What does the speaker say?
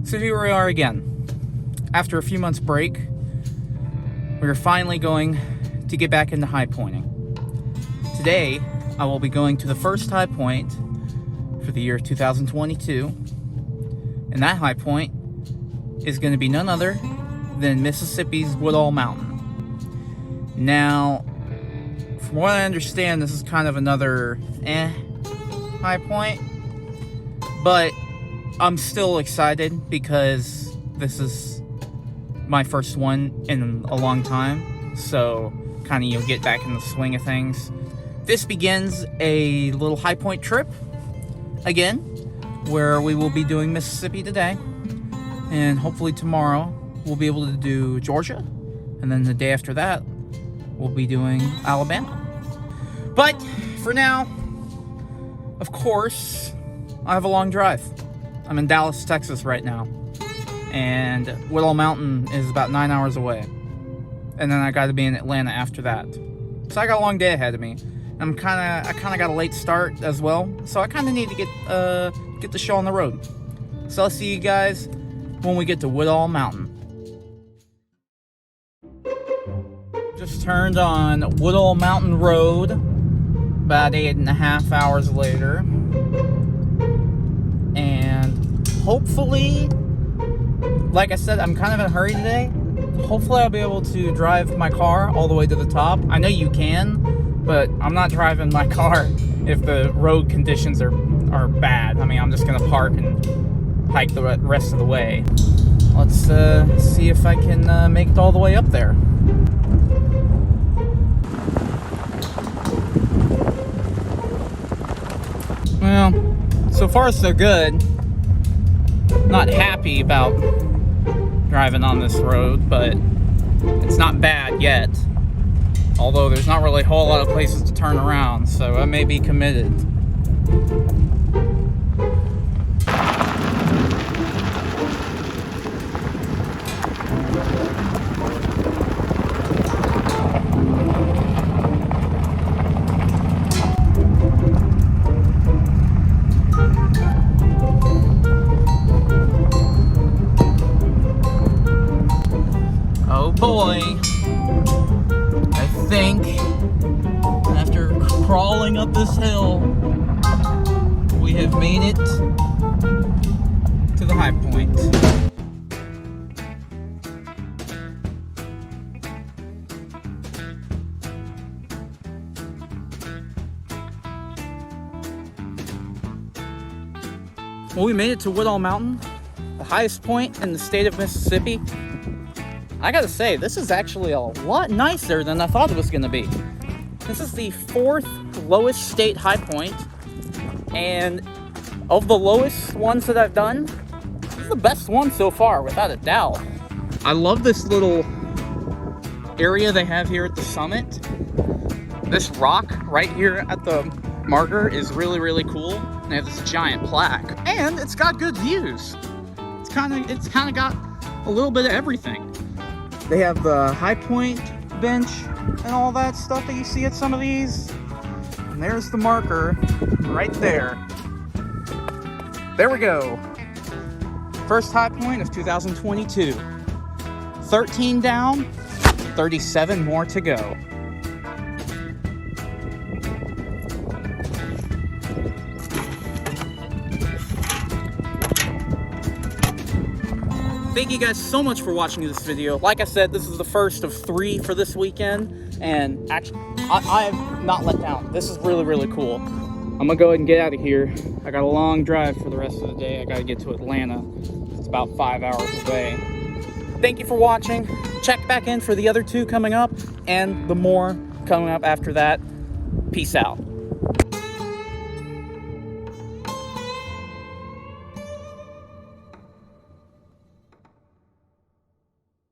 So here we are again. After a few months break, we're finally going to get back into high pointing. Today, I will be going to the first high point for the year 2022. And that high point is going to be none other than Mississippi's Woodall Mountain. Now, from what I understand, this is kind of another high point, but I'm still excited because this is my first one in a long time, so kind of you'll get back in the swing of things. This begins a little high point trip again, where we will be doing Mississippi today, and hopefully tomorrow we'll be able to do Georgia, and then the day after that we'll be doing Alabama. But for now, of course, I have a long drive. I'm in Dallas, Texas right now, and Woodall Mountain is about 9 hours away, and then I got to be in Atlanta after that. So I got a long day ahead of me. I kind of got a late start as well, so I kind of need to get the show on the road. So I'll see you guys when we get to Woodall Mountain. Just turned on Woodall Mountain Road about 8.5 hours later, and hopefully, like I said, I'm kind of in a hurry today. Hopefully I'll be able to drive my car all the way to the top. I know you can, but I'm not driving my car if the road conditions are bad. I mean, I'm just gonna park and hike the rest of the way. Let's see if I can make it all the way up there. Well, so far so good. Not happy about driving on this road, but it's not bad yet. Although there's not really a whole lot of places to turn around, so I may be committed. Oh boy, I think after crawling up this hill, we have made it to the high point. Well, we made it to Woodall Mountain, the highest point in the state of Mississippi. I gotta say, this is actually a lot nicer than I thought it was gonna be. This is the 4th lowest state high point, and of the lowest ones that I've done, this is the best one so far, without a doubt. I love this little area they have here at the summit. This rock right here at the marker is really, really cool. They have this giant plaque, and it's got good views. It's kind of got a little bit of everything. They have the high point bench and all that stuff that you see at some of these. And there's the marker right there. There we go. First high point of 2022. 13 down, 37 more to go. Thank you guys so much for watching this video. Like I said, this is the first of 3 for this weekend, and actually, I have not let down. This is really, really cool. I'm gonna go ahead and get out of here. I got a long drive for the rest of the day. I gotta get to Atlanta. It's about 5 hours away. Thank you for watching. Check back in for the other 2 coming up, and the more coming up after that. Peace out.